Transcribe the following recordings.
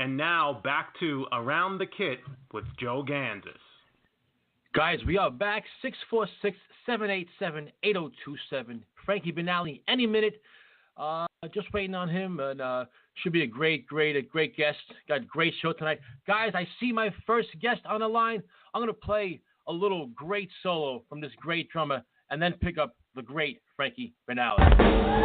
And now back to Around the Kit with Joe Gansas. Guys, we are back. 646-787-8027. Frankie Banali, any minute. Just waiting on him, and should be a great guest. Got a great show tonight. Guys, I see my first guest on the line. I'm going to play a little great solo from this great drummer, and then pick up the great Frankie Banali.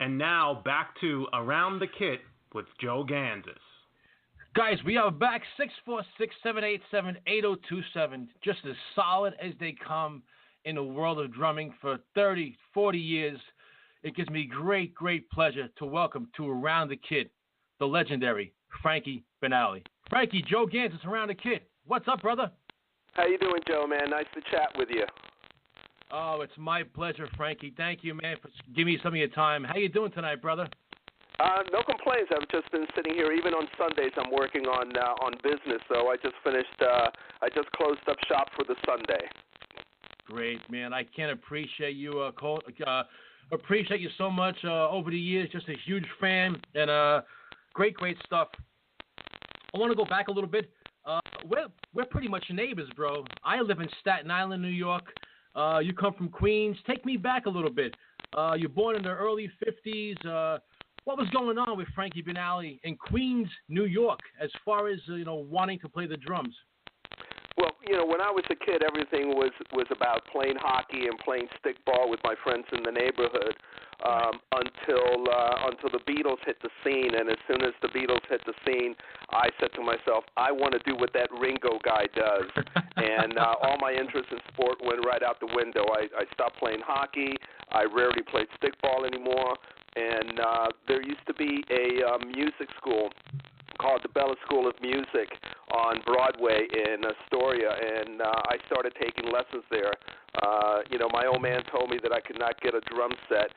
Now back to Around the Kit with Joe Gansas. Guys, we are back. 646-787-8027. Just as solid as they come in the world of drumming for 30, 40 years. It gives me great pleasure to welcome to Around the Kit the legendary Frankie Banali. Frankie, Joe Gansas, Around the Kit. What's up, brother? How you doing, Joe, man? Nice to chat with you. Oh, it's my pleasure, Frankie. Thank you, man, for giving me some of your time. How you doing tonight, brother? No complaints. I've just been sitting here. Even on Sundays, I'm working on business. So I just finished. I just closed up shop for the Sunday. Great, man. I can't appreciate you. Appreciate you so much over the years. Just a huge fan and great stuff. I want to go back a little bit. We're pretty much neighbors, bro. I live in Staten Island, New York. You come from Queens. Take me back a little bit. You're born in the early 50s. What was going on with Frankie Banali in Queens, New York, as far as wanting to play the drums? when I was a kid, everything was about playing hockey and playing stickball with my friends in the neighborhood until the Beatles hit the scene. And as soon as the Beatles hit the scene, I said to myself, I want to do what that Ringo guy does. And all my interest in sport went right out the window. I stopped playing hockey. I rarely played stickball anymore. And there used to be a music school called the Bella School of Music on Broadway in Astoria, and I started taking lessons there. My old man told me that I could not get a drum set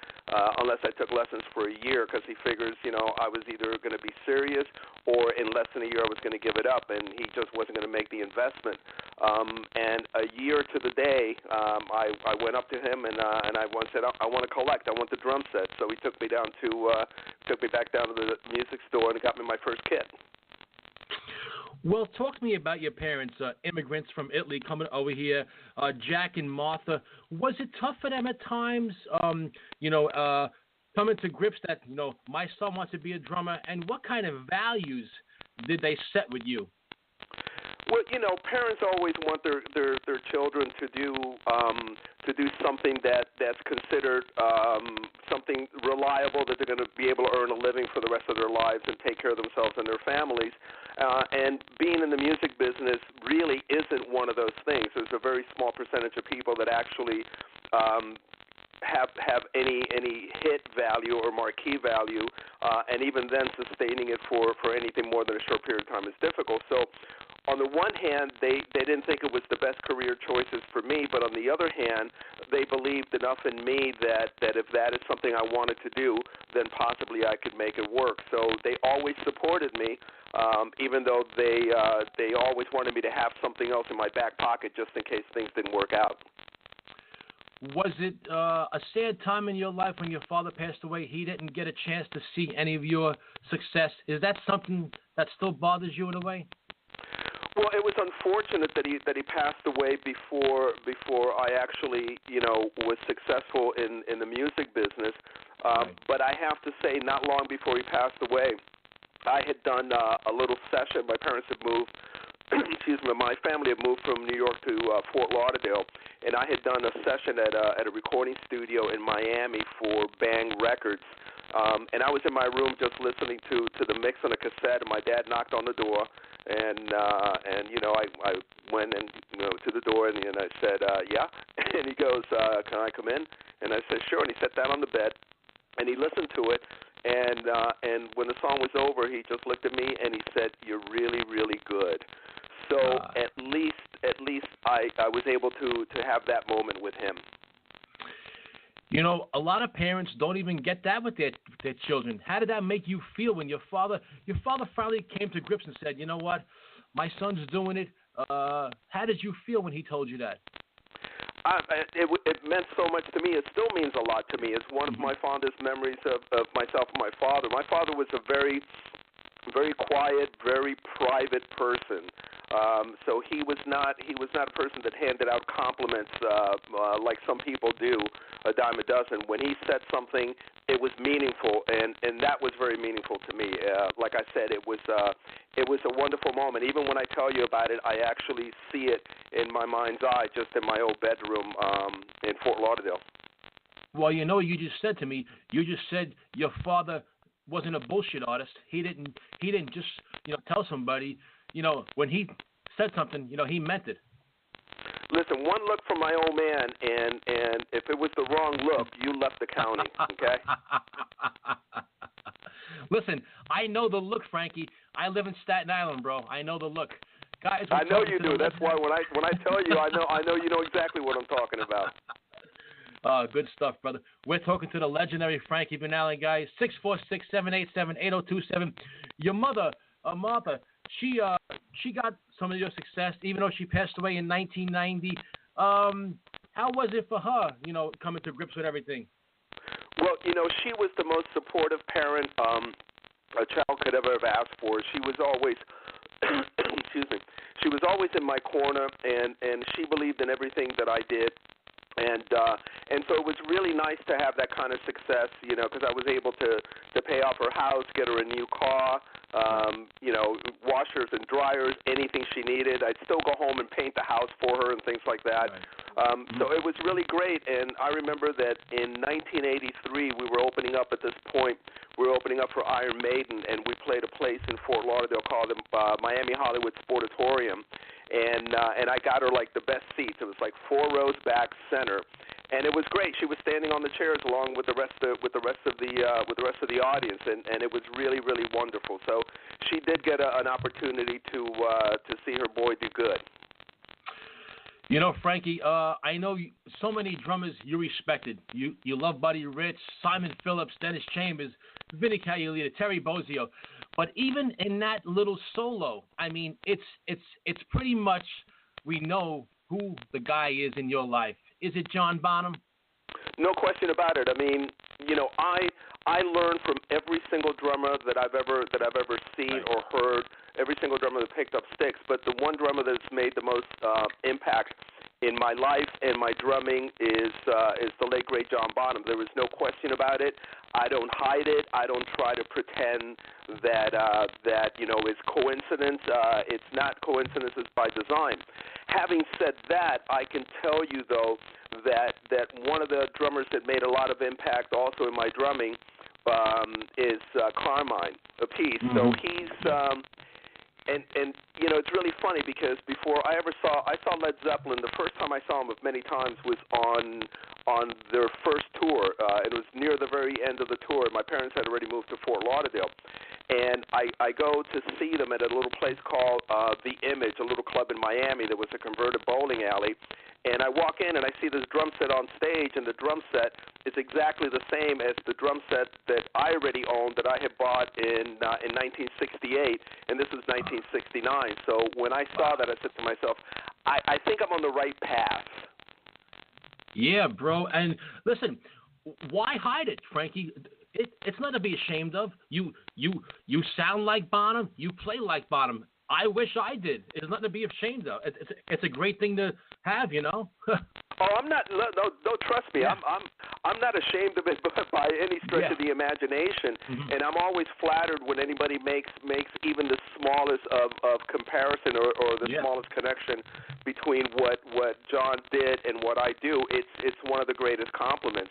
unless I took lessons for a year, because he figures, I was either going to be serious or in less than a year I was going to give it up, and he just wasn't going to make the investment. And a year to the day, I went up to him and I said, I want to collect. I want the drum set. So he took me back down to the music store and got me my first kit. Well, talk to me about your parents, immigrants from Italy coming over here, Jack and Martha. Was it tough for them at times, coming to grips that, my son wants to be a drummer, and what kind of values did they set with you? Well, parents always want their children to do something that's considered something reliable, that they're going to be able to earn a living for the rest of their lives and take care of themselves and their families. And being in the music business really isn't one of those things. There's a very small percentage of people that actually have any hit value or marquee value, and even then sustaining it for anything more than a short period of time is difficult. So on the one hand, they didn't think it was the best career choices for me, but on the other hand, they believed enough in me that if that is something I wanted to do, then possibly I could make it work. So they always supported me, even though they always wanted me to have something else in my back pocket just in case things didn't work out. Was it a sad time in your life when your father passed away? He didn't get a chance to see any of your success. Is that something that still bothers you in a way? Well, it was unfortunate that he passed away before I actually was successful in the music business. Right. But I have to say, not long before he passed away, I had done a little session. My parents had moved. My family had moved from New York to Fort Lauderdale, and I had done a session at a recording studio in Miami for Bang Records. And I was in my room just listening to the mix on a cassette, and my dad knocked on the door, and I went to the door, and I said, yeah, and he goes, can I come in? And I said, sure, and he sat down on the bed, and he listened to it, and when the song was over, he just looked at me and he said, you're really, really good. So at least I was able to have that moment with him. A lot of parents don't even get that with their children. How did that make you feel when your father finally came to grips and said, you know what, my son's doing it? How did you feel when he told you that? It meant so much to me. It still means a lot to me. It's one of my fondest memories of myself and my father. My father was a very, very quiet, very private person. So he was not a person that handed out compliments like some people do, a dime a dozen. When he said something, it was meaningful, and that was very meaningful to me. Like I said, it was a wonderful moment. Even when I tell you about it, I actually see it in my mind's eye, just in my old bedroom in Fort Lauderdale. Well, you just said to me, you just said your father wasn't a bullshit artist. He didn't just tell somebody. When he said something, he meant it. Listen, one look from my old man, and if it was the wrong look, you left the county, okay? Listen, I know the look, Frankie. I live in Staten Island, bro. I know the look. Guys, I know you do. That's why when I tell you, I know you know exactly what I'm talking about. Good stuff, brother. We're talking to the legendary Frankie Banali, guys. 646-787-8027. Your mother, Martha, she got some of your success, even though she passed away in 1990. How was it for her, coming to grips with everything? Well, she was the most supportive parent a child could ever have asked for. She was always, excuse me, she was always in my corner, and she believed in everything that I did. And so it was really nice to have that kind of success, because I was able to pay off her house, get her a new car, washers and dryers, anything she needed. I'd still go home and paint the house for her and things like that. Right. So it was really great, and I remember that in 1983 we were opening up at this point. We were opening up for Iron Maiden, and we played a place in Fort Lauderdale called the Miami Hollywood Sportatorium, and I got her like the best seats. It was like 4 rows back center, and it was great. She was standing on the chairs along with the rest of the audience, and it was really, really wonderful. So she did get an opportunity to see her boy do good. You know, Frankie, I know so many drummers you respected. You love Buddy Rich, Simon Phillips, Dennis Chambers, Vinnie Cagliolita, Terry Bozzio. But even in that little solo, I mean, it's pretty much we know who the guy is in your life. Is it John Bonham? No question about it. I mean, I learn from every single drummer that I've ever seen or heard, every single drummer that picked up sticks. But the one drummer that's made the most impact in my life and my drumming is the late great John Bonham. There is no question about it. I don't hide it. I don't try to pretend that it's coincidence. It's not coincidence. It's by design. Having said that, I can tell you though that one of the drummers that made a lot of impact also in my drumming is Carmine Appice. Mm-hmm. So he's and it's really funny because before I saw Led Zeppelin, the first time I saw them of many times was on their first tour. It was near the very end of the tour. My parents had already moved to Fort Lauderdale. And I go to see them at a little place called The Image, a little club in Miami that was a converted bowling alley. And I walk in and I see this drum set on stage, and the drum set is exactly the same as the drum set that I already owned that I had bought in 1968, and this is 1969. So when I saw that, I said to myself, I think I'm on the right path. Yeah, bro. And listen, why hide it, Frankie? It's not to be ashamed of. You sound like Bonham. You play like Bonham. I wish I did. It's nothing to be ashamed of. It's a great thing to have, you know. Oh, I'm not. No, trust me. Yeah. I'm not ashamed of it by any stretch of the imagination. Mm-hmm. And I'm always flattered when anybody makes even the smallest of comparison or the smallest connection between what John did and what I do. It's one of the greatest compliments.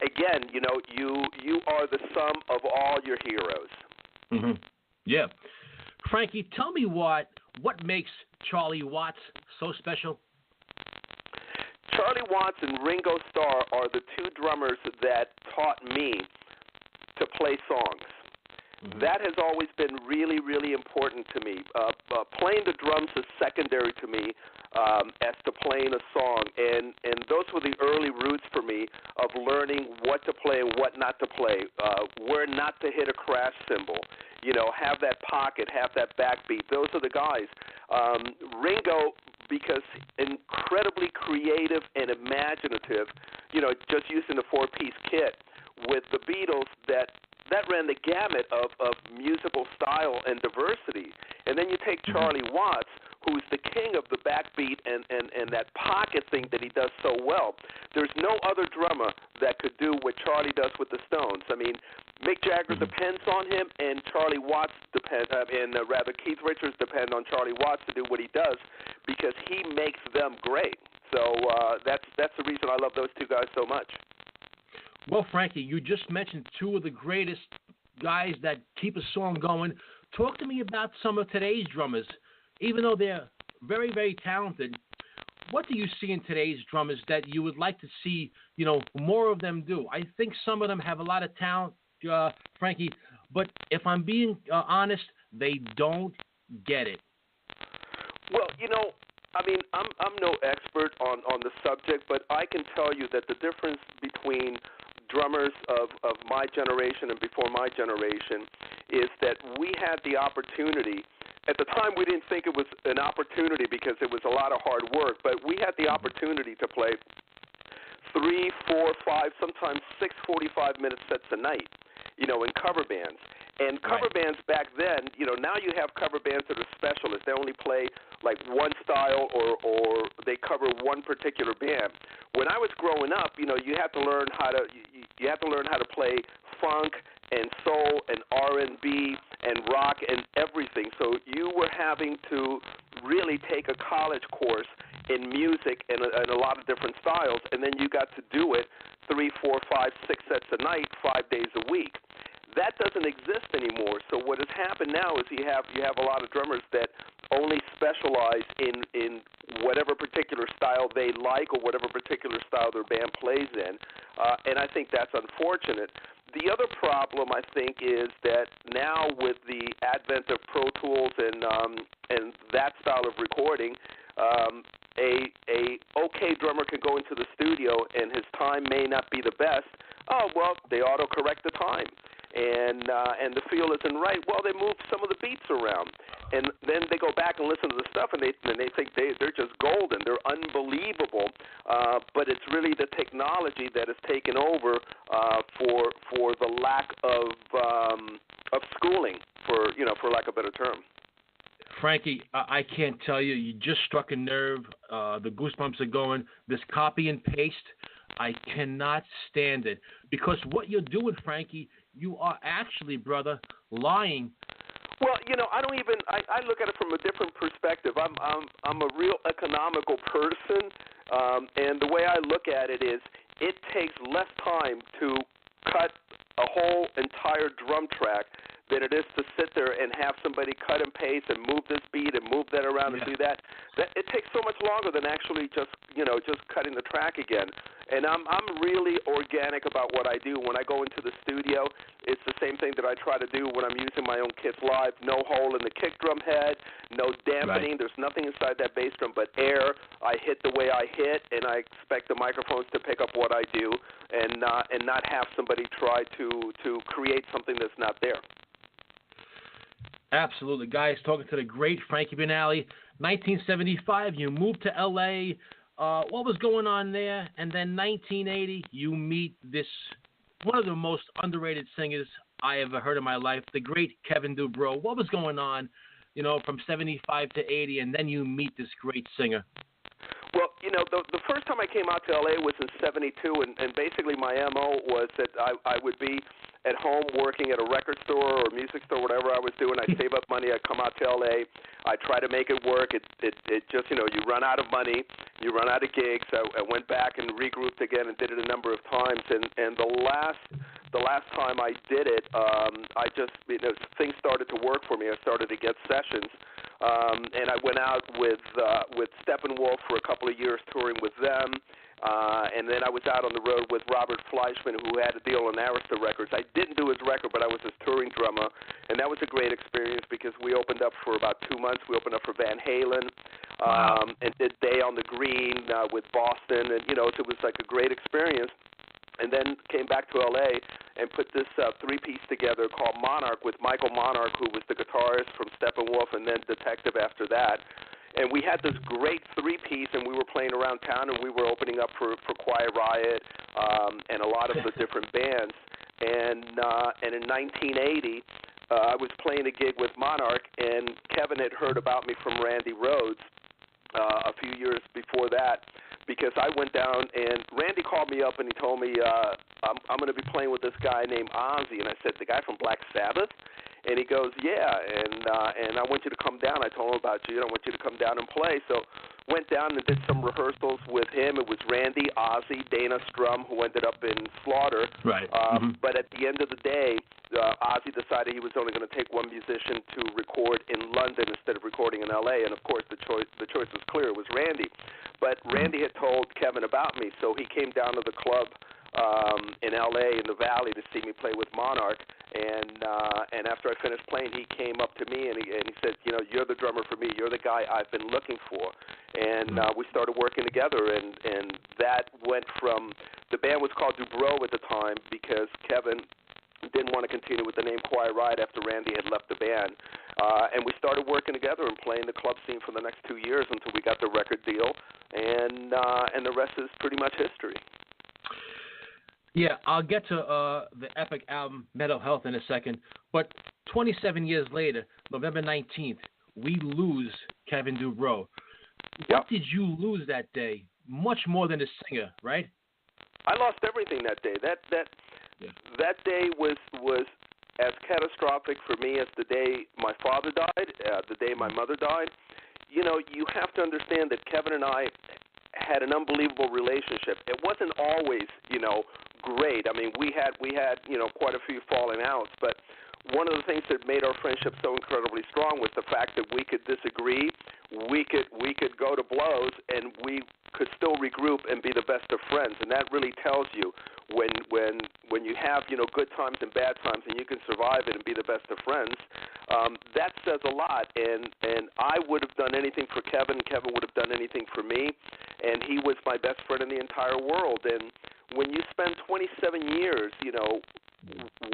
Again, you are the sum of all your heroes. Mm-hmm. Yeah. Frankie, tell me what makes Charlie Watts so special? Charlie Watts and Ringo Starr are the two drummers that taught me to play songs. Mm-hmm. That has always been really, really important to me. Playing the drums is secondary to me as to playing a song, and those were the early roots for me of learning what to play and what not to play, where not to hit a crash cymbal. Have that pocket, have that backbeat. Those are the guys. Ringo, because incredibly creative and imaginative, just using the 4-piece kit with the Beatles, that ran the gamut of musical style and diversity. And then you take Charlie Watts, who's the king of the backbeat and that pocket thing that he does so well. There's no other drummer that could do what Charlie does with the Stones. I mean, Mick Jagger depends on him, and Charlie Watts Keith Richards depend on Charlie Watts to do what he does because he makes them great. So that's the reason I love those two guys so much. Well, Frankie, you just mentioned two of the greatest guys that keep a song going. Talk to me about some of today's drummers. Even though they're very, very talented, what do you see in today's drummers that you would like to see, more of them do? I think some of them have a lot of talent, Frankie, but if I'm being honest, they don't get it. Well, I mean, I'm no expert on the subject, but I can tell you that the difference between drummers of my generation and before my generation is that we had the opportunity. At the time, we didn't think it was an opportunity because it was a lot of hard work, but we had the opportunity to play 3, 4, 5, sometimes 6 45-minute sets a night, in cover bands. And cover bands back then, now you have cover bands that are specialists. They only play like one style or they cover one particular band. When I was growing up, you have to learn how to play funk and soul and R&B and rock and everything. So you were having to really take a college course in music and a lot of different styles, and then you got to do it 3, 4, 5, 6 sets a night, 5 days a week. That doesn't exist anymore. So what has happened now is you have a lot of drummers that only specialize in whatever particular style they like or whatever particular style their band plays in, and I think that's unfortunate. The other problem, I think, is that now with the advent of Pro Tools and that style of recording, a okay drummer can go into the studio and his time may not be the best. Oh well, they auto-correct the time, and the feel isn't right. Well, they move some of the beats around, and then they go back and listen to the stuff, and they think they're just golden. They're unbelievable, but it's really the technology that has taken over for the lack of schooling, for lack of a better term. Frankie, I can't tell you. You just struck a nerve. The goosebumps are going. This copy and paste, I cannot stand it. Because what you're doing, Frankie, you are actually, brother, lying. Well, I don't even. I look at it from a different perspective. I'm a real economical person, and the way I look at it is, it takes less time to cut a whole entire drum track than it is to sit there and have somebody cut and paste and move this beat and move that around and do that. That it takes so much longer than actually just cutting the track again. And I'm really organic about what I do. When I go into the studio, it's the same thing that I try to do when I'm using my own kits live. No hole in the kick drum head, no dampening. Right. There's nothing inside that bass drum but air. I hit the way I hit, and I expect the microphones to pick up what I do, and not have somebody try to create something that's not there. Absolutely. Guys, talking to the great Frankie Banali. 1975, you moved to L.A. What was going on there? And then 1980, you meet this, one of the most underrated singers I ever heard in my life, the great Kevin Dubrow. What was going on, from 75 to 80, and then you meet this great singer? Well, the first time I came out to L.A. was in 72, and basically my M.O. was that I would be at home working at a record store or music store, whatever I was doing. I'd save up money. I'd come out to L.A. I'd try to make it work. It just, you run out of money. You run out of gigs. I went back and regrouped again and did it a number of times. And the last time I did it, I just, things started to work for me. I started to get sessions. And I went out with Steppenwolf for a couple of years touring with them. And then I was out on the road with Robert Fleischman, who had a deal on Arista Records. I didn't do his record, but I was his touring drummer, and that was a great experience because we opened up for about 2 months. We opened up for Van Halen, and did Day on the Green with Boston, and it was like a great experience. And then came back to L.A. and put this three-piece together called Monarch with Michael Monarch, who was the guitarist from Steppenwolf, and then Detective after that. And we had this great three-piece, and we were playing around town, and we were opening up for Quiet Riot and a lot of the different bands. And in 1980, I was playing a gig with Monarch, and Kevin had heard about me from Randy Rhoads a few years before that, because I went down, and Randy called me up, and he told me, I'm going to be playing with this guy named Ozzy. And I said, the guy from Black Sabbath? And he goes, yeah, and I want you to come down. I told him about you, and I want you to come down and play. So went down and did some rehearsals with him. It was Randy, Ozzy, Dana Strum, who ended up in Slaughter. Right. But at the end of the day, Ozzy decided he was only going to take one musician to record in London instead of recording in L.A., and, of course, the choice was clear. It was Randy. But Randy had told Kevin about me, so he came down to the club in L.A. in the Valley to see me play with Monarch. And after I finished playing, he came up to me and he said, you're the drummer for me. You're the guy I've been looking for. And we started working together, and that went from, the band was called Dubrow at the time because Kevin didn't want to continue with the name Quiet Riot after Randy had left the band. And we started working together and playing the club scene for the next 2 years until we got the record deal, and the rest is pretty much history. Yeah, I'll get to the epic album Mental Health in a second, but 27 years later, November 19th, we lose Kevin Dubrow. What did you lose that day? Much more than a singer, right? I lost everything that day. That day was as catastrophic for me as the day my father died, the day my mother died. You know, you have to understand that Kevin and I had an unbelievable relationship. It wasn't always, you know, great. I mean, we had, you know, quite a few falling outs, but one of the things that made our friendship so incredibly strong was the fact that we could disagree, we could go to blows, and we could still regroup and be the best of friends. And that really tells you when you have, you know, good times and bad times, and you can survive it and be the best of friends. That says a lot. And I would have done anything for Kevin. Kevin would have done anything for me. And he was my best friend in the entire world. And when you spend 27 years, you know,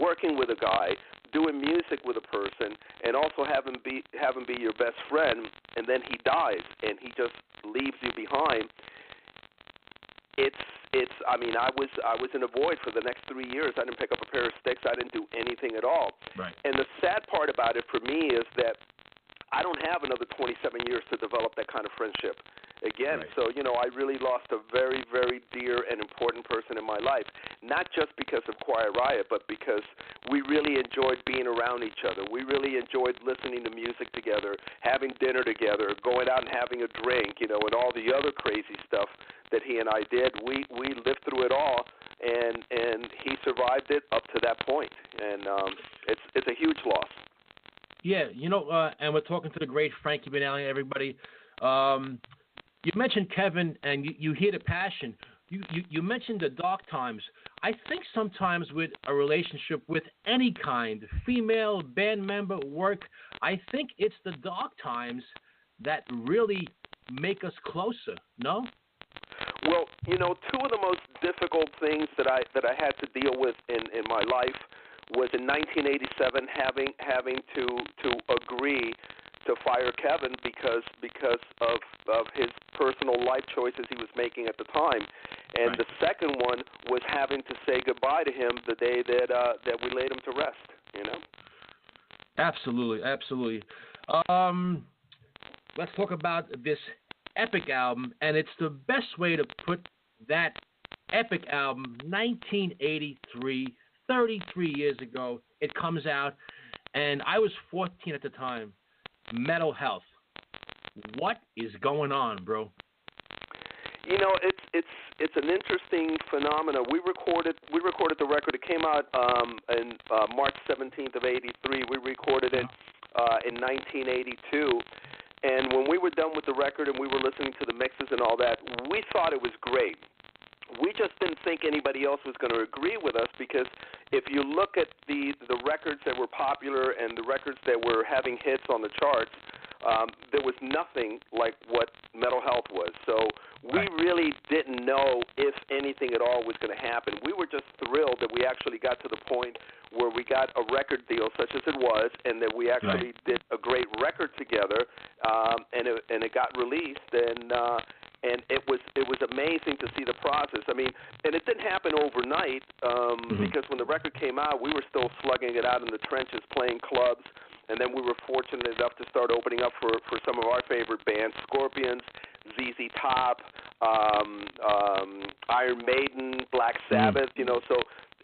working with a guy, doing music with a person, and also have him be your best friend, and then he dies and he just leaves you behind. I mean, I was in a void for the next 3 years. I didn't pick up a pair of sticks. I didn't do anything at all. Right. And the sad part about it for me is that I don't have another 27 years to develop that kind of friendship again. Right. So, you know, I really lost a very, very dear and important person in my life, not just because of Quiet Riot, but because we really enjoyed being around each other. We really enjoyed listening to music together, having dinner together, going out and having a drink, you know, and all the other crazy stuff that he and I did. We lived through it all, and he survived it up to that point. And it's a huge loss. Yeah, you know, and we're talking to the great Frankie Banali, everybody. You mentioned Kevin, and you hear the passion. You mentioned the dark times. I think sometimes with a relationship with any kind, female, band member, work, I think it's the dark times that really make us closer, no? Well, you know, two of the most difficult things that I had to deal with in my life was in 1987 having to agree to fire Kevin because of his personal life choices he was making at the time, and Right. the second one was having to say goodbye to him the day that we laid him to rest. You know. Absolutely, absolutely. Let's talk about this epic album, and it's the best way to put that epic album. 1983, 33 years ago, it comes out, and I was 14 at the time. Metal Health. What is going on, bro? You know, it's an interesting phenomenon. We recorded the record. It came out in March 17th of '83. We recorded it in 1982. And when we were done with the record and we were listening to the mixes and all that, we thought it was great. We just didn't think anybody else was going to agree with us, because if you look at the records that were popular and the records that were having hits on the charts, there was nothing like what Metal Health was. So we really didn't know if anything at all was going to happen. We were just thrilled that we actually got to the point where we got a record deal such as it was, and that we actually did a great record together, and it got released, and it was amazing to see the process. I mean, and it didn't happen overnight, because when the record came out, we were still slugging it out in the trenches, playing clubs, and then we were fortunate enough to start opening up for some of our favorite bands, Scorpions, ZZ Top, Iron Maiden, Black Sabbath, you know, so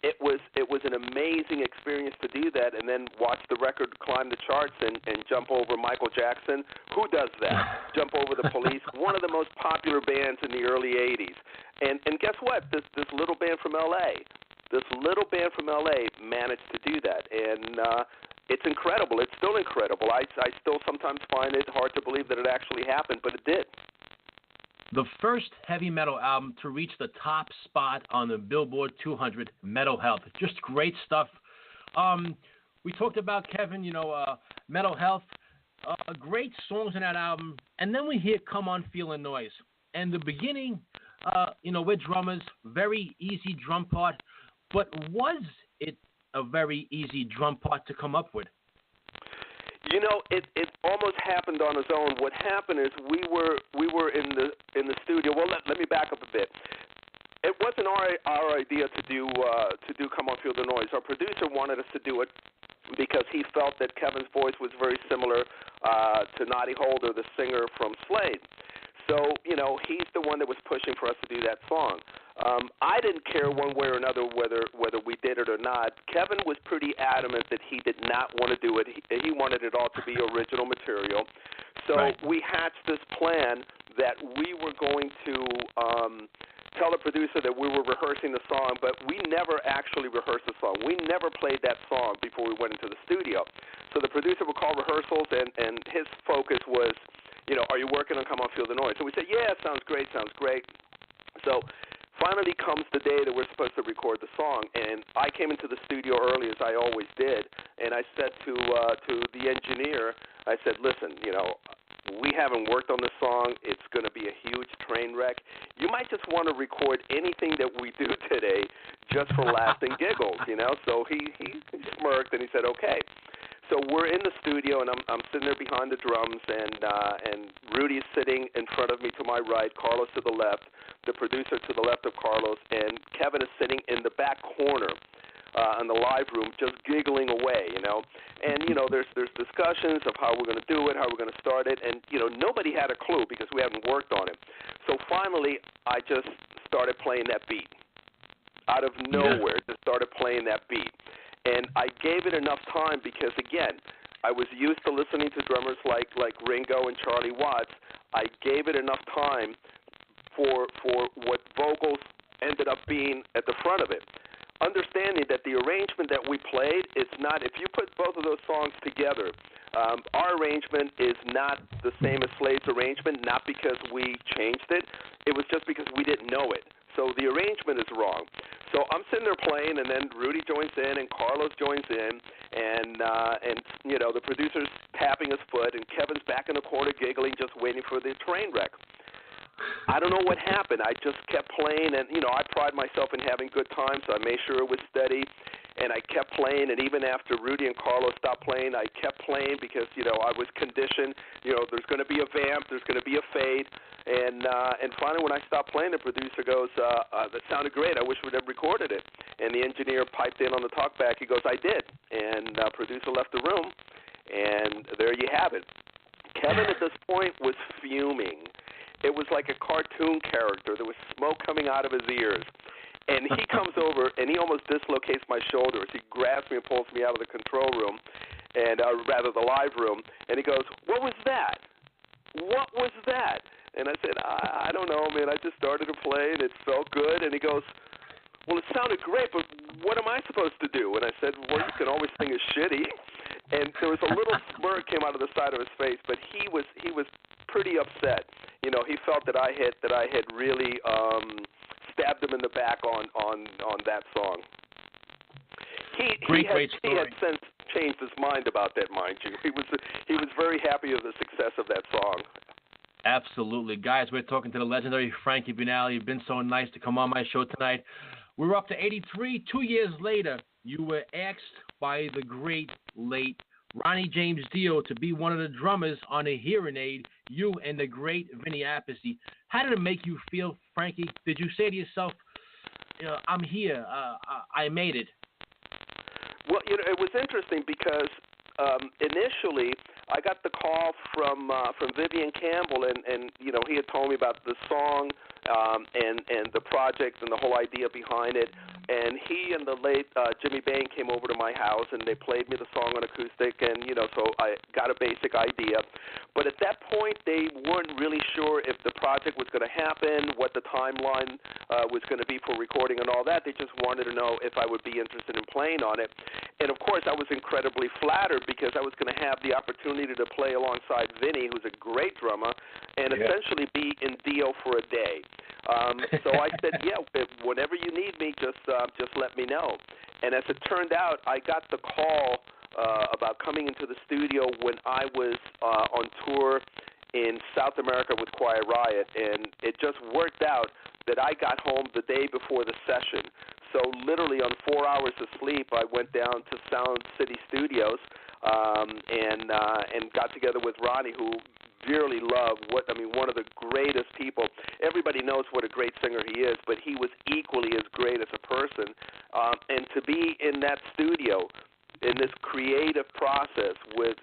it was an amazing experience to do that, and then watch the record climb the charts and jump over Michael Jackson. Who does that? Jump over the Police, one of the most popular bands in the early 80s. And guess what? This little band from L.A. managed to do that, and it's incredible. It's still incredible. I still sometimes find it hard to believe that it actually happened, but it did. The first heavy metal album to reach the top spot on the Billboard 200, Metal Health. Just great stuff. We talked about Kevin, you know, Metal Health. Great songs in that album. And then we hear Come On Feelin' Noise. And the beginning, you know, we're drummers, very easy drum part. But was it a very easy drum part to come up with? You know, it almost happened on its own. What happened is we were in the studio. Well, let me back up a bit. It wasn't our idea to do Come On Feel the Noise. Our producer wanted us to do it because he felt that Kevin's voice was very similar to Noddy Holder, the singer from Slade. So, you know, he's the one that was pushing for us to do that song. I didn't care one way or another whether we did it or not. Kevin was pretty adamant that he did not want to do it. He wanted it all to be original material. So we hatched this plan that we were going to tell the producer that we were rehearsing the song, but we never actually rehearsed the song. We never played that song before we went into the studio. So the producer would call rehearsals, and his focus was, are you working on Come On Feel the Noise? And we said, yeah, sounds great. So finally comes the day that we're supposed to record the song, and I came into the studio early, as I always did, and I said to the engineer, I said, listen, we haven't worked on this song. It's going to be a huge train wreck. You might just want to record anything that we do today just for laughs and giggles, So he smirked, and he said, okay. So we're in the studio, and I'm sitting there behind the drums, and Rudy's sitting in front of me to my right, Carlos to the left, the producer to the left of Carlos, and Kevin is sitting in the back corner in the live room just giggling away, And, there's discussions of how we're going to do it, how we're going to start it, and, nobody had a clue because we haven't worked on it. So finally, I just started playing that beat. Out of nowhere, just started playing that beat. And I gave it enough time because, again, I was used to listening to drummers like Ringo and Charlie Watts. I gave it enough time for what vocals ended up being at the front of it. Understanding that the arrangement that we played, it's not, if you put both of those songs together, our arrangement is not the same as Slade's arrangement, not because we changed it. It was just because we didn't know it. So the arrangement is wrong. So I'm sitting there playing, and then Rudy joins in, and Carlos joins in, and the producer's tapping his foot, and Kevin's back in the corner giggling, just waiting for the train wreck. I don't know what happened. I just kept playing, and, I pride myself in having good times, so I made sure it was steady, and I kept playing, and even after Rudy and Carlos stopped playing, I kept playing because, I was conditioned, there's going to be a vamp, there's going to be a fade, and finally when I stopped playing, the producer goes, that sounded great, I wish we'd have recorded it, and the engineer piped in on the talkback, he goes, I did, and producer left the room, and there you have it. Kevin at this point was fuming. It was like a cartoon character. There was smoke coming out of his ears. And he comes over, and he almost dislocates my shoulders. He grabs me and pulls me out of the control room, and rather the live room, and he goes, what was that? What was that? And I said, I don't know, man. I just started to play, and it felt good. And he goes, well, it sounded great, but what am I supposed to do? And I said, well, you can always sing as shitty. And there was a little smirk came out of the side of his face, but he was pretty upset. He felt that I had really stabbed him in the back on that song. He had since changed his mind about that, mind you. He was very happy with the success of that song. Absolutely. Guys, we're talking to the legendary Frankie Banali. You've been so nice to come on my show tonight. We're up to 83. 2 years later, you were asked by the great, late Ronnie James Dio to be one of the drummers on a hearing aid, you and the great Vinny Appice. How did it make you feel, Frankie? Did you say to yourself, I'm here, I made it? Well, it was interesting because initially I got the call from Vivian Campbell, and he had told me about the song and the project and the whole idea behind it. And he and the late Jimmy Bain came over to my house, and they played me the song on acoustic, and, so I got a basic idea. But at that point, they weren't really sure if the project was going to happen, what the timeline was going to be for recording and all that. They just wanted to know if I would be interested in playing on it. And, of course, I was incredibly flattered because I was going to have the opportunity to play alongside Vinny, who's a great drummer, and essentially be in Dio for a day. So I said, yeah, whenever you need me, just let me know. And as it turned out, I got the call about coming into the studio when I was on tour in South America with Quiet Riot, and it just worked out that I got home the day before the session. So literally on 4 hours of sleep, I went down to Sound City Studios and got together with Ronnie, who dearly loved one of the greatest people. Everybody knows what a great singer he is, but he was equally as great as a person. And to be in that studio in this creative process with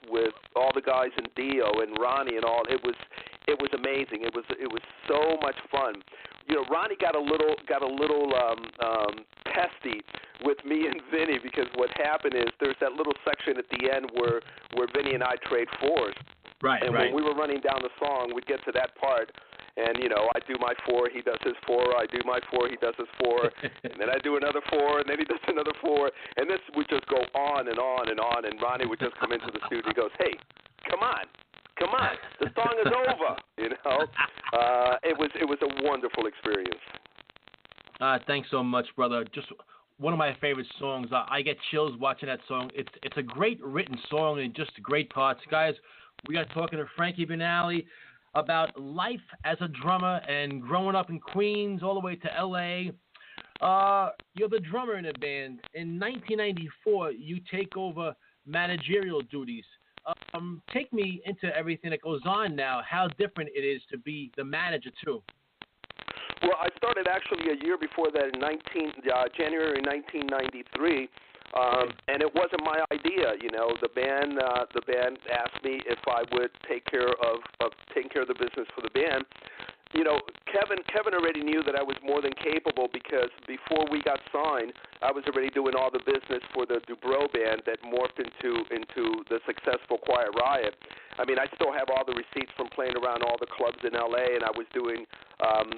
all the guys in Dio and Ronnie and all, it was amazing. It was so much fun. Ronnie got a little testy with me and Vinny, because what happened is there's that little section at the end where Vinny and I trade fours. Right, and right. when we were running down the song, we'd get to that part, and, I do my four, he does his four, I do my four, he does his four, and then I do another four, and then he does another four, and this would just go on and on and on, and Ronnie would just come into the studio and goes, hey, come on, the song is over, It was a wonderful experience. Thanks so much, brother. Just one of my favorite songs. I get chills watching that song. It's a great written song and just great parts. Guys, we got talking to Frankie Banali about life as a drummer and growing up in Queens all the way to L.A. You're the drummer in a band. In 1994, you take over managerial duties. Take me into everything that goes on now, how different it is to be the manager, too. Well, I started actually a year before that in January 1993, and it wasn't my idea. The band asked me if I would take care of the business for the band. Kevin already knew that I was more than capable, because before we got signed, I was already doing all the business for the Dubrow band that morphed into the successful Quiet Riot. I mean, I still have all the receipts from playing around all the clubs in L.A., and I was doing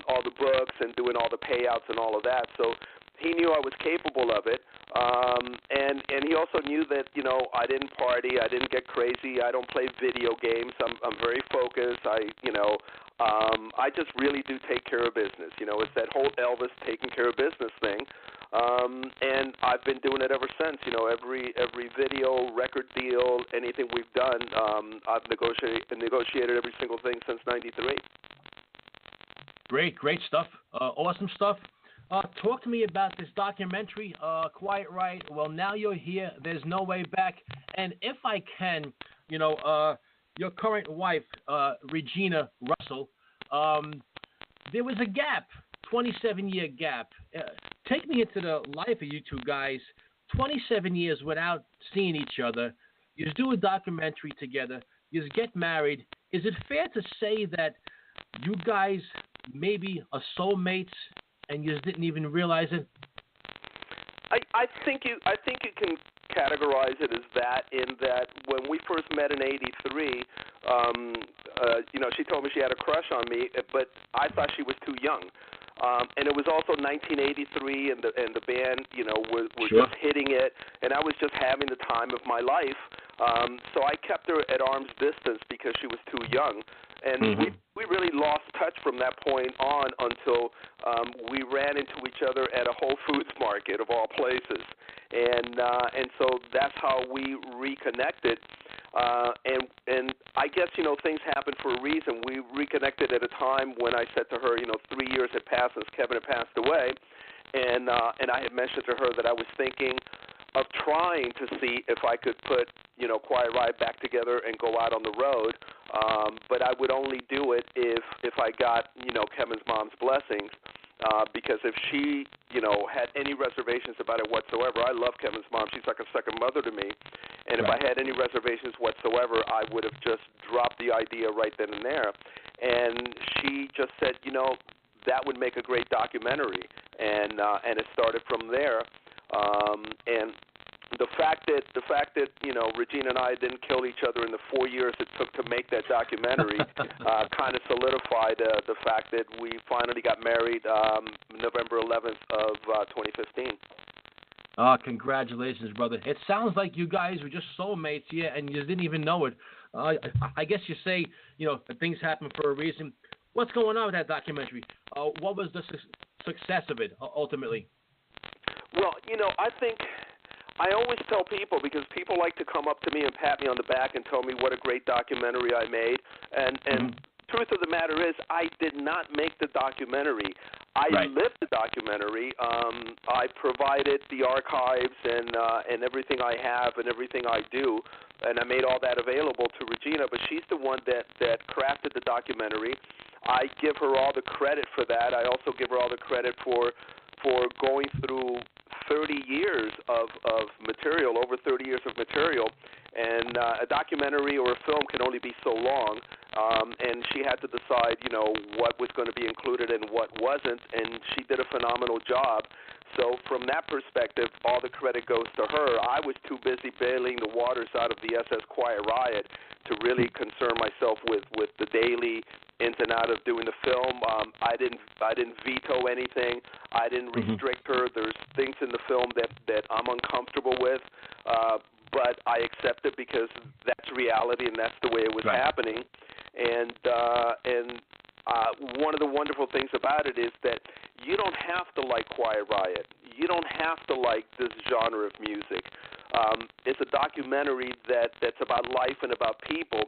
all the books and doing all the payouts and all of that. So he knew I was capable of it, and he also knew that I didn't party, I didn't get crazy, I don't play video games. I'm very focused. I just really do take care of business. It's that whole Elvis taking care of business thing, and I've been doing it ever since. Every video, record deal, anything we've done, I've negotiated every single thing since '93. Great stuff. Awesome stuff. Talk to me about this documentary, Quiet Riot. Well, now you're here. There's no way back. And if I can, your current wife, Regina Russell, there was a gap, 27-year gap. Take me into the life of you two guys. 27 years without seeing each other. You just do a documentary together. You just get married. Is it fair to say that you guys maybe are soulmates and you just didn't even realize it? I think you can categorize it as that, in that when we first met in '83, she told me she had a crush on me, but I thought she was too young. And it was also 1983, and the band, was Sure. just hitting it, and I was just having the time of my life. So I kept her at arm's distance because she was too young. And we really lost touch from that point on until we ran into each other at a Whole Foods market, of all places. And so that's how we reconnected. And I guess, things happen for a reason. We reconnected at a time when I said to her, 3 years had passed since Kevin had passed away. And I had mentioned to her that I was thinking of trying to see if I could put, Quiet Riot back together and go out on the road. But I would only do it if I got, Kevin's mom's blessings. Because if she, had any reservations about it whatsoever, I love Kevin's mom. She's like a second mother to me. And if I had any reservations whatsoever, I would have just dropped the idea right then and there. And she just said, that would make a great documentary. And it started from there. And the fact that Regina and I didn't kill each other in the 4 years it took to make that documentary kind of solidified the fact that we finally got married November 11th of 2015. Congratulations, brother. It sounds like you guys were just soulmates, yeah, and you didn't even know it. I guess you say, that things happen for a reason. What's going on with that documentary? What was the success of it, ultimately? Well, I think I always tell people, because people like to come up to me and pat me on the back and tell me what a great documentary I made. And truth of the matter is, I did not make the documentary. I lived the documentary. I provided the archives and everything I have and everything I do, and I made all that available to Regina. But she's the one that crafted the documentary. I give her all the credit for that. I also give her all the credit for going through 30 years of material, over 30 years of material. And a documentary or a film can only be so long. and she had to decide, what was going to be included and what wasn't, and she did a phenomenal job. So from that perspective, all the credit goes to her. I was too busy bailing the waters out of the SS Quiet Riot to really concern myself with the daily ins and out of doing the film. I didn't veto anything. I didn't restrict her. There's things in the film that I'm uncomfortable with, but I accept it because that's reality and that's the way it was happening. And one of the wonderful things about it is that you don't have to like Quiet Riot. You don't have to like this genre of music. It's a documentary that's about life and about people,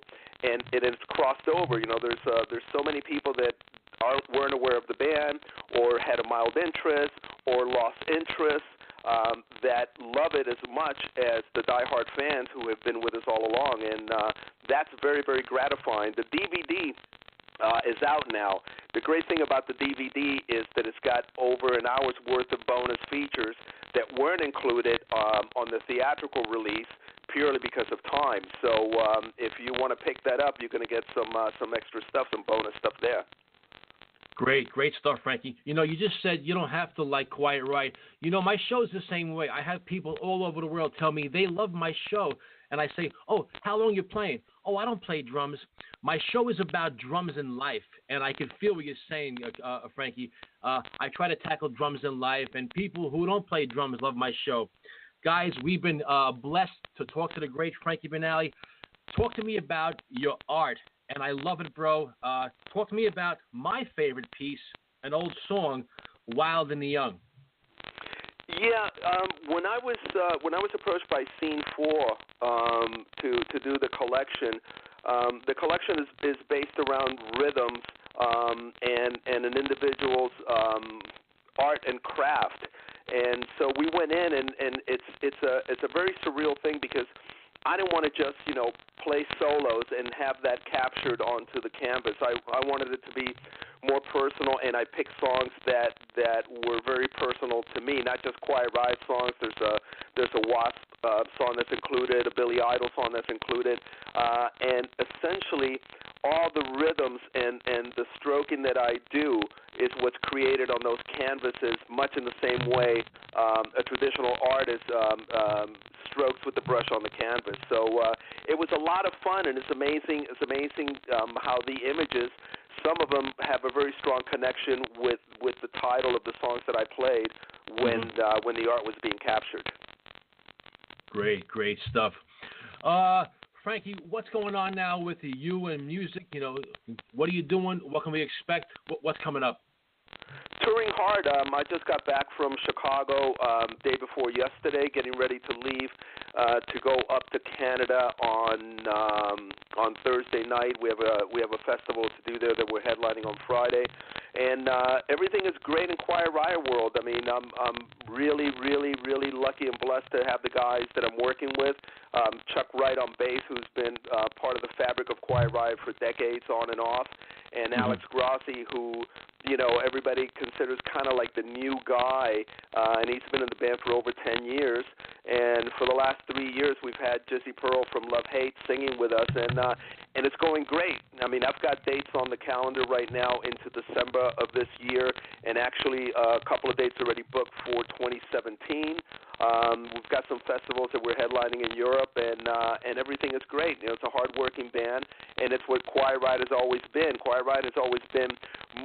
and it's crossed over. There's so many people that weren't aware of the band or had a mild interest or lost interest that love it as much as the diehard fans who have been with us all along, and that's very, very gratifying. The DVD is out now. The great thing about the DVD is that it's got over an hour's worth of bonus features that weren't included on the theatrical release purely because of time. So if you want to pick that up, you're going to get some extra stuff, some bonus stuff there. Great stuff, Frankie. You just said you don't have to like Quiet Riot. My show's the same way. I have people all over the world tell me they love my show, and I say, oh, how long you playing? Oh, I don't play drums. My show is about drums in life, and I can feel what you're saying, Frankie. I try to tackle drums in life, and people who don't play drums love my show. Guys, we've been blessed to talk to the great Frankie Banali. Talk to me about your art. And I love it, bro. Talk to me about my favorite piece, an old song, "Wild and the Young." Yeah, when I was approached by Scene 4 to do the collection is based around rhythms and an individual's art and craft, and so we went in and it's a very surreal thing because I didn't want to just, play solos and have that captured onto the canvas. I wanted it to be more personal, and I picked songs that were very personal to me, not just Quiet Riot songs. There's a Wasp song that's included, a Billy Idol song that's included, and essentially all the rhythms and the stroking that I do is what's created on those canvases, much in the same way a traditional artist strokes with the brush on the canvas. So it was a lot of fun, and it's amazing. It's amazing how the images, some of them have a very strong connection with the title of the songs that I played when the art was being captured. Great stuff. Frankie, what's going on now with you and music? What are you doing? What can we expect? What's coming up? Touring hard. I just got back from Chicago day before yesterday, getting ready to leave to go up to Canada on Thursday night. We have a festival to do there that we're headlining on Friday, and everything is great in Quiet Riot world. I mean, I'm really, really, really lucky and blessed to have the guys that I'm working with. Chuck Wright on bass, who's been part of the fabric of Quiet Riot for decades on and off, and Alex Grossi, who everybody considers kind of like the new guy, and he's been in the band for over 10 years. And for the last 3 years, we've had Jizzy Pearl from Love Hate singing with us, and it's going great. I mean, I've got dates on the calendar right now into December of this year, and actually a couple of dates already booked for 2017. We've got some festivals that we're headlining in Europe, and everything is great. It's a hard-working band, and it's what Quiet Riot has always been. Quiet Riot has always been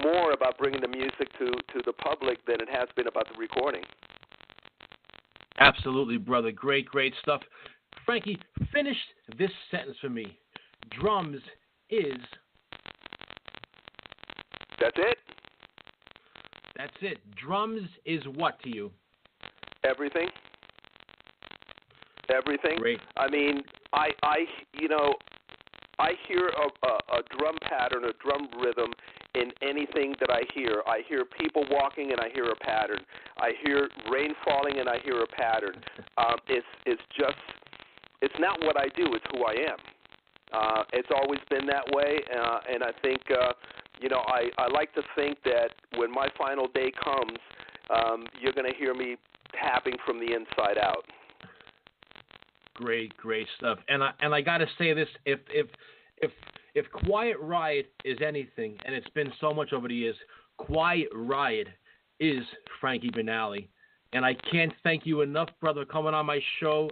more about bringing the music to the public than it has been about the recording. Absolutely, brother. Great stuff. Frankie, finish this sentence for me. Drums is... That's it? That's it. Drums is what to you? Everything. Great. I mean, I hear a drum pattern, a drum rhythm in anything that I hear. I hear people walking and I hear a pattern. I hear rain falling and I hear a pattern. It's not what I do, it's who I am. It's always been that way, and I think, I like to think that when my final day comes, you're going to hear me tapping from the inside out. Great stuff. And I got to say this: if If Quiet Riot is anything, and it's been so much over the years, Quiet Riot is Frankie Banali. And I can't thank you enough, brother, coming on my show.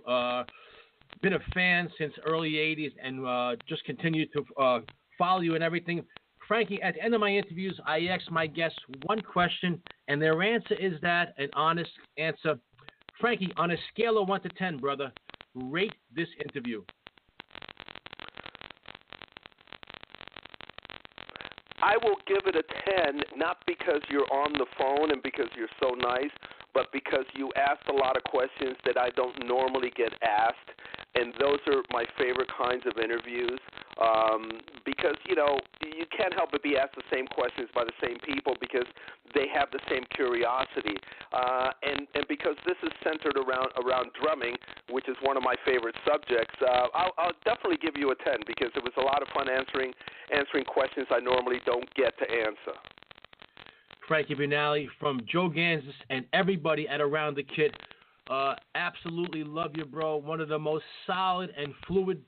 Been a fan since early 80s and just continue to follow you and everything. Frankie, at the end of my interviews, I ask my guests one question, and their answer is that, an honest answer. Frankie, on a scale of 1 to 10, brother, rate this interview. I will give it a 10, not because you're on the phone and because you're so nice, but because you asked a lot of questions that I don't normally get asked, and those are my favorite kinds of interviews because, you know, you can't help but be asked the same questions by the same people because they have the same curiosity, and because this is centered around drumming, which is one of my favorite subjects. I'll definitely give you a 10 because it was a lot of fun answering questions I normally don't get to answer. Frankie Banali, from Joe Gansas and everybody at Around the Kit, absolutely love you, bro. One of the most solid and fluid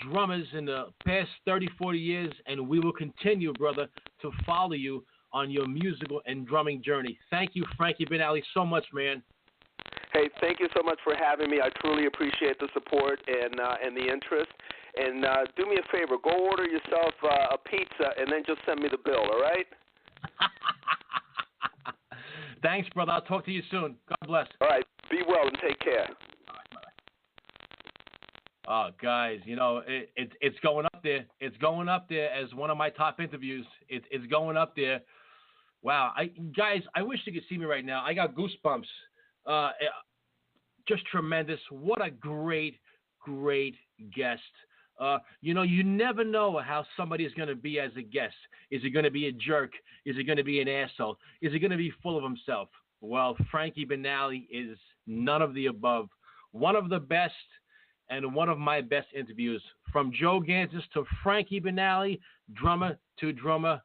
drummers in the past 30, 40 years, and we will continue, brother, to follow you on your musical and drumming journey. Thank you, Frankie Banali, so much, man. Hey, thank you so much for having me. I truly appreciate the support and the interest. And do me a favor, go order yourself a pizza and then just send me the bill, all right? Thanks, brother. I'll talk to you soon. God bless. All right. Be well and take care. Oh, guys, you know, it's going up there. It's going up there as one of my top interviews. It's going up there. Wow. Guys, I wish you could see me right now. I got goosebumps. Just tremendous. What a great, great guest. You know, you never know how somebody is going to be as a guest. Is he going to be a jerk? Is he going to be an asshole? Is he going to be full of himself? Well, Frankie Banali is none of the above. One of the best and one of my best interviews. From Joe Gansas to Frankie Banali, drummer to drummer.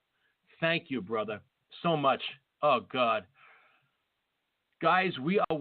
Thank you, brother, so much. Oh, God. Guys, we are